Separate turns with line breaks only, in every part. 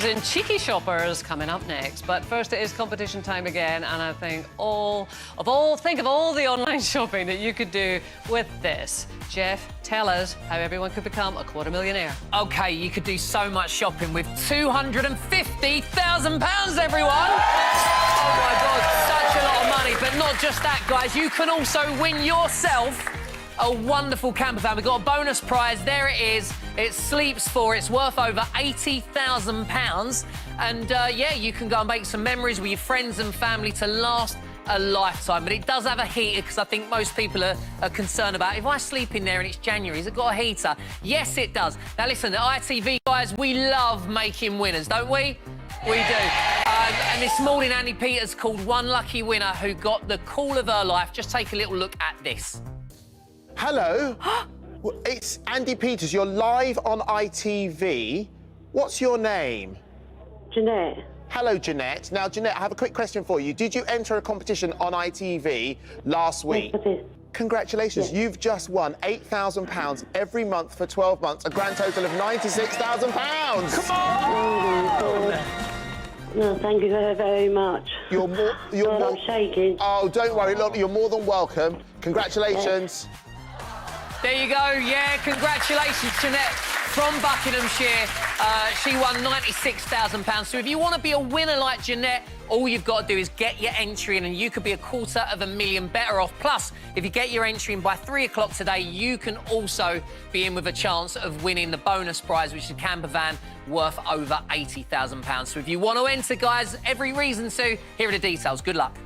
Trends in cheeky shoppers coming up next. But first, it is competition time again, and I think think of all the online shopping that you could do with this. Jeff, tell us how everyone could become a quarter millionaire.
OK, you could do so much shopping with £250,000, everyone! Oh, my God, such a lot of money. But not just that, guys. You can also win yourself a wonderful camper van. We've got a bonus prize. There it is. It sleeps for. It's worth over £80,000. And, yeah, you can go and make some memories with your friends and family to last a lifetime. But it does have a heater, because I think most people are concerned about, if I sleep in there and it's January, has it got a heater? Yes, it does. Now, listen, at ITV, guys, we love making winners, don't we? We do. And this morning, Andy Peters called one lucky winner who got the call of her life. Just take a little look at this.
Hello. It's Andy Peters. You're live on ITV. What's your name?
Jeanette.
Hello, Jeanette. Now, Jeanette, I have a quick question for you. Did you enter a competition on ITV last week?
Yes, I did.
Congratulations.
Yes.
You've just won £8,000 every month for 12 months, a grand total of £96,000.
Come on!
No, thank you very, very much.
You're more...
I'm shaking.
Oh, don't worry. Look, you're more than welcome. Congratulations.
There you go. Yeah, congratulations, Jeanette from Buckinghamshire. She won £96,000. So if you want to be a winner like Jeanette, all you've got to do is get your entry in and you could be $250,000 better off. Plus, if you get your entry in by 3 o'clock today, you can also be in with a chance of winning the bonus prize, which is a camper van worth over £80,000. So if you want to enter, guys, every reason to, here are the details. Good luck.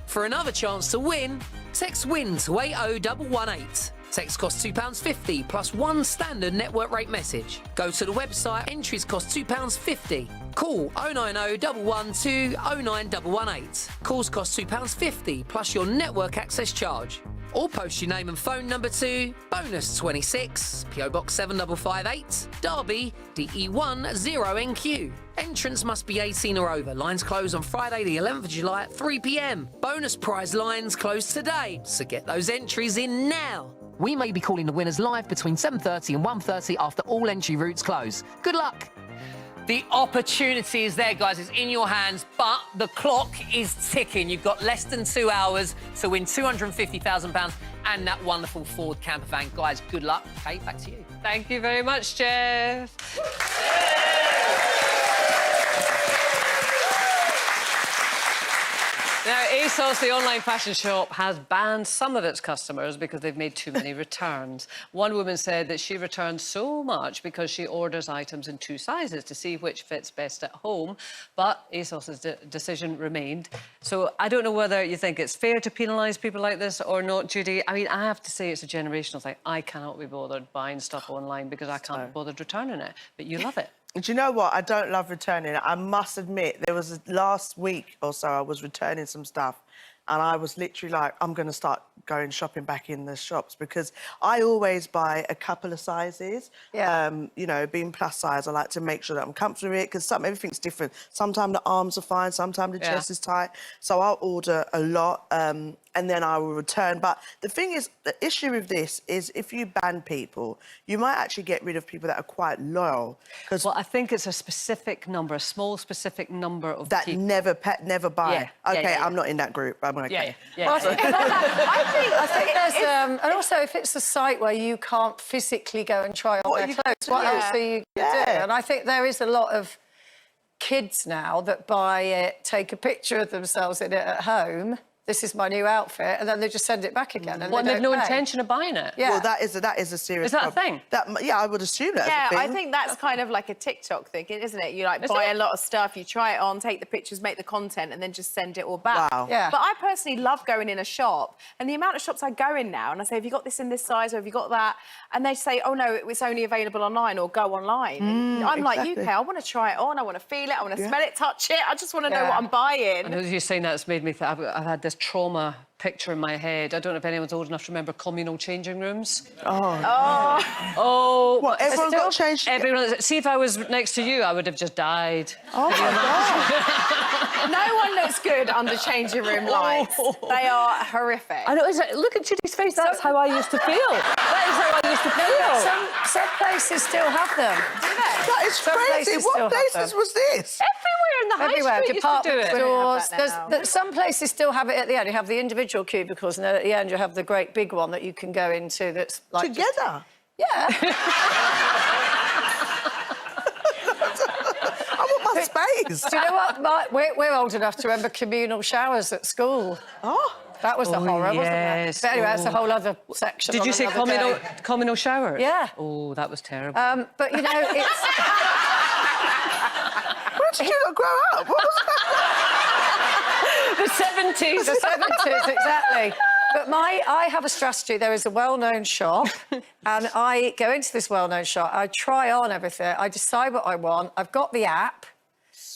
For another chance to win, text WIN to 80118. Text costs £2.50 plus one standard network rate message. Go to the website, entries cost £2.50. Call 090 112 09118. Calls cost £2.50 plus your network access charge. Or post your name and phone number to Bonus 26, PO Box 7558, Derby, DE10NQ. Entrance must be 18 or over. Lines close on Friday the 11th of July at 3 p.m. Bonus prize lines close today, so get those entries in now. We may be calling the winners live between 7:30 and 1:30 after all entry routes close. Good luck. The opportunity is there, guys. It's in your hands, but the clock is ticking. You've got less than 2 hours to win £250,000 and that wonderful Ford camper van. Guys, good luck. Okay, back to you.
Thank you very much, Jeff. Now, ASOS, the online fashion shop, has banned some of its customers because they've made too many returns. One woman said that she returned so much because she orders items in 2 sizes to see which fits best at home, but ASOS's decision remained. So I don't know whether you think it's fair to penalise people like this or not, Judy. I mean, I have to say it's a generational thing. I cannot be bothered buying stuff online because I can't be bothered returning it, but you love it.
Do you know what? I don't love returning it. I must admit, there was last week or so I was returning some stuff and I was literally like, I'm going to start going shopping back in the shops because I always buy a couple of sizes.
Yeah.
You know, being plus size, I like to make sure that I'm comfortable with it because everything's different. Sometimes the arms are fine, sometimes the chest is tight. So I'll order a lot and then I will return. But the thing is, the issue with this is if you ban people, you might actually get rid of people that are quite loyal.
Well, I think it's a specific number, a small specific number of
that
people.
never buy.
Yeah,
OK,
yeah.
I'm not in that group. I'm OK.
Yeah.
I think there's... and also, if it's a site where you can't physically go and try on their clothes, what else are you going to do? And I think there is a lot of kids now that buy it, take a picture of themselves in it at home, this is my new outfit, and then they just send it back again. And
they've no intention of buying it.
Yeah.
Well, that is a serious
Is that
problem.
a thing?
Yeah, I would assume that's a thing.
I think that's kind of like a TikTok thing, isn't it? You buy a lot of stuff, you try it on, take the pictures, make the content, and then just send it all back.
Wow.
Yeah.
But I personally love going in a shop, and the amount of shops I go in now, and I say, have you got this in this size, or have you got that? And they say, oh, no, it's only available online, or go online. I'm like, you, I want to try it on, I want to feel it, I want to smell it, touch it, I just want to know what I'm buying.
And as you're saying that, it's made me think, I've had this trauma picture in my head. I don't know if anyone's old enough to remember communal changing rooms.
What, everyone got changed?
Everyone. See, if I was next to you, I would have just died.
Oh, my God.
No one looks good under changing room lights. They are horrific.
I know. Look at Judy's face. That's how I used to feel. That is how I used to feel.
Some places places still have them.
That is
Some
crazy.
places still
What
have
places
them.
was this?
Everywhere in the high
Everywhere,
street used to do
department
it.
stores.
We don't have that now.
Some places still have it at the end. You have the individual cubicles, and then at the end you have the great big one that you can go into. That's like
Together?
Yeah.
I want my space.
Do you know what? We're old enough to remember communal showers at school.
Oh.
That was the horror, wasn't
yes.
it? But anyway, that's a whole other section.
Did
on
you say
another day.
communal showers?
Yeah.
Oh, that was terrible.
But you know, it's.
Where did you not grow up? What was that?
the 70s.
The 70s, exactly. But I have a strategy. There is a well-known shop, and I go into this well-known shop. I try on everything. I decide what I want. I've got the app.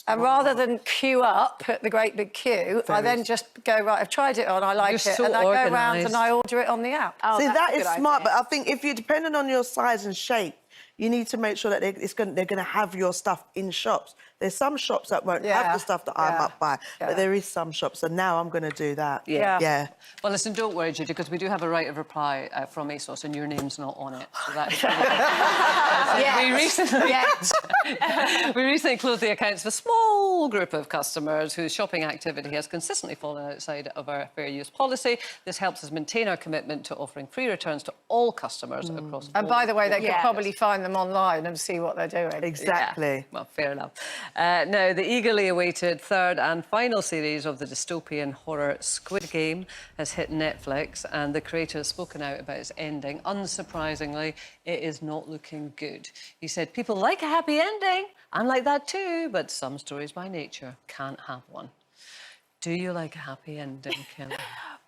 And rather than queue up at the great big queue, I then just go, right, I've tried it on, I like
You're
it,
so
and I go round
organised.
and I order it on the app.
Oh,
See,
that's
that
a
is
good
smart,
idea.
but I think if you're depending on your size and shape, you need to make sure that they're going to have your stuff in shops. There's some shops that won't have the stuff that I'm up by, but there is some shops, and now I'm going to do that.
Yeah.
Well, listen, don't worry, Judy, because we do have a right of reply from ASOS, and your name's not on it. So that we recently closed the accounts of a small group of customers whose shopping activity has consistently fallen outside of our fair use policy. This helps us maintain our commitment to offering free returns to all customers across.
And by the way, they could
Yeah.
probably find them online and see what they're doing.
Exactly.
Yeah. Well, fair enough. Now, the eagerly awaited third and final series of the dystopian horror Squid Game has hit Netflix, and the creator has spoken out about its ending. Unsurprisingly, it is not looking good. He said, people like a happy ending. I'm like that too, but some stories by nature can't have one. Do you like a happy ending, Kelly?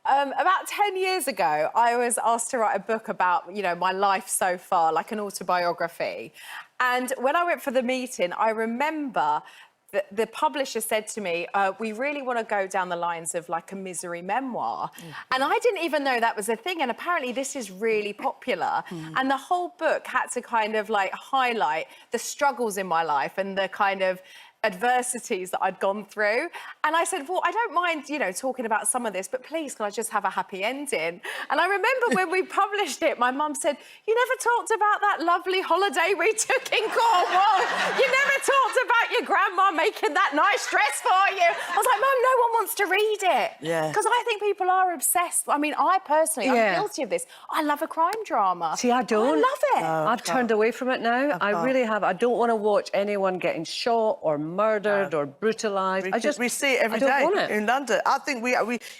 About 10 years ago, I was asked to write a book about, you know, my life so far, like an autobiography. And when I went for the meeting, I remember that the publisher said to me, we really want to go down the lines of like a misery memoir. And I didn't even know that was a thing. And apparently this is really popular. And the whole book had to kind of like highlight the struggles in my life and the kind of adversities that I'd gone through. And I said, well, I don't mind, you know, talking about some of this, but please, can I just have a happy ending? And I remember when we published it, my mum said, you never talked about that lovely holiday we took in Cornwall. You never talked about your grandma making that nice dress for you. I was like, Mum, no one wants to read it.
Yeah.
Because I think people are obsessed. I mean, I personally,
Yeah.
I'm guilty of this. I love a crime drama.
See, I don't.
I love it.
I've turned away from it now. I really have. I don't want to watch anyone getting shot or murdered or brutalised.
We see it every
I don't
day
want it.
in London. I think we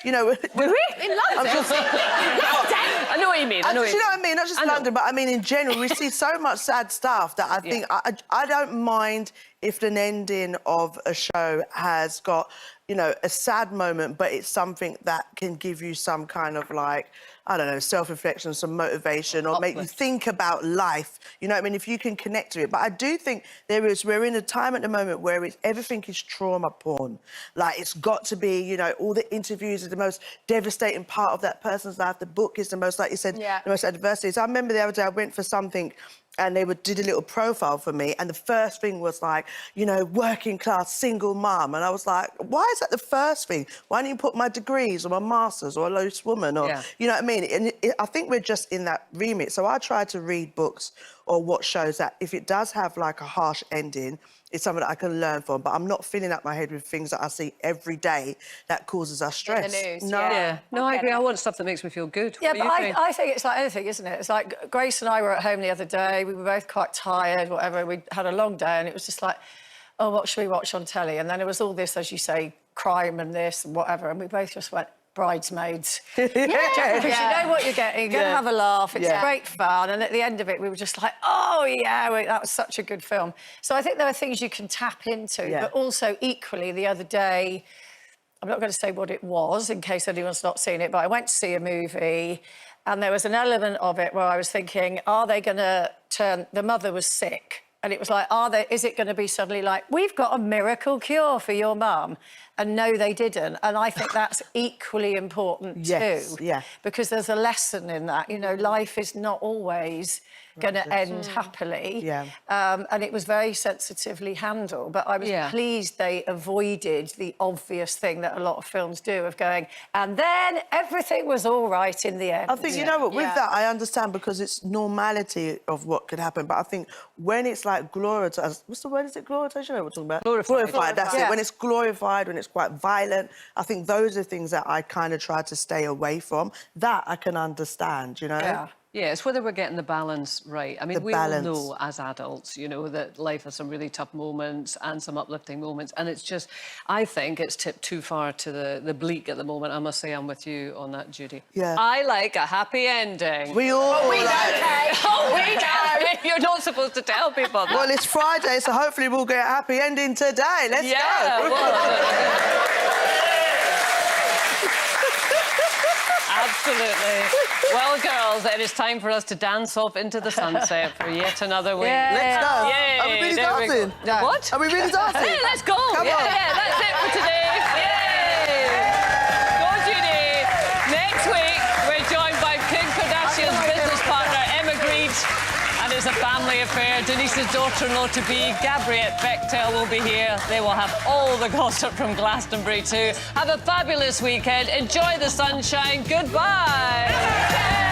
you know...
Will we?
In London?
I know what you mean.
Do you know what I mean? Not just London, but I mean in general. We see so much sad stuff that I think I don't mind if an ending of a show has got, you know, a sad moment, but it's something that can give you some kind of like, I don't know, self-reflection, some motivation, or make you think about life. You know what I mean? If you can connect to it. But I do think we're in a time at the moment where everything is trauma porn. Like, it's got to be, you know, all the interviews are the most devastating part of that person's life. The book is the most, like you said, the most adversity. So I remember the other day I went for something and they did a little profile for me, and the first thing was like, you know, working class, single mum. And I was like, why is that the first thing? Why don't you put my degrees or my masters or a loose woman or, you know what I mean? And I think we're just in that remit. So I try to read books or watch shows that if it does have like a harsh ending, it's something that I can learn from, but I'm not filling up my head with things that I see every day that causes us stress.
In the news,
No, I agree. I want stuff that makes me feel good.
Yeah,
What
but
are you doing?
I think it's like anything, isn't it? It's like Grace and I were at home the other day. We were both quite tired, whatever. We had a long day, and it was just like, oh, what should we watch on telly? And then there was all this, as you say, crime and this and whatever, and we both just went, Bridesmaids. Because you know what you're getting. You're going to have a laugh. It's great fun. And at the end of it, we were just like, oh, yeah, that was such a good film. So I think there are things you can tap into, but also equally the other day, I'm not going to say what it was in case anyone's not seen it, but I went to see a movie and there was an element of it where I was thinking, are they going to turn... The mother was sick And it was like, is it going to be suddenly like, we've got a miracle cure for your mum? And no, they didn't. And I think that's equally important
Yes,
too.
yeah.
Because there's a lesson in that. You know, life is not always going to end happily.
Yeah.
And it was very sensitively handled. But I was pleased they avoided the obvious thing that a lot of films do of going, and then everything was all right in the end.
I think, you know what, with that, I understand because it's normality of what could happen. But I think when it's like glorified, what's the word? Is it glorification? We're talking about glorified. That's it. When it's glorified, when it's quite violent, I think those are things that I kind of try to stay away from. That I can understand, you know.
Yeah.
Yeah, it's whether we're getting the balance right. I mean,
The
we all
balance.
know as adults, you know, that life has some really tough moments and some uplifting moments. And it's just, I think it's tipped too far to the bleak at the moment. I must say I'm with you on that, Judy.
Yeah.
I like a happy ending.
We all...
We know, Kate.
Oh, we know. You're not supposed to tell people that.
Well, it's Friday, so hopefully we'll get a happy ending today. Let's go.
Well, absolutely. Well, girls, it is time for us to dance off into the sunset for yet another week.
Yeah.
Let's go.
Yay,
Are we really
there we go.
dancing?
No.
What?
Are we really dancing?
Hey, let's go.
Come on.
Yeah, that's it for today. Yay! Go, Judy. Next week, we're joined by Kim Kardashian's business partner, Emma Greed. And it's a family affair. Denise's daughter-in-law-to-be, Gabriette Bechtel, will be here. They will have all the gossip from Glastonbury too. Have a fabulous weekend. Enjoy the sunshine. Goodbye.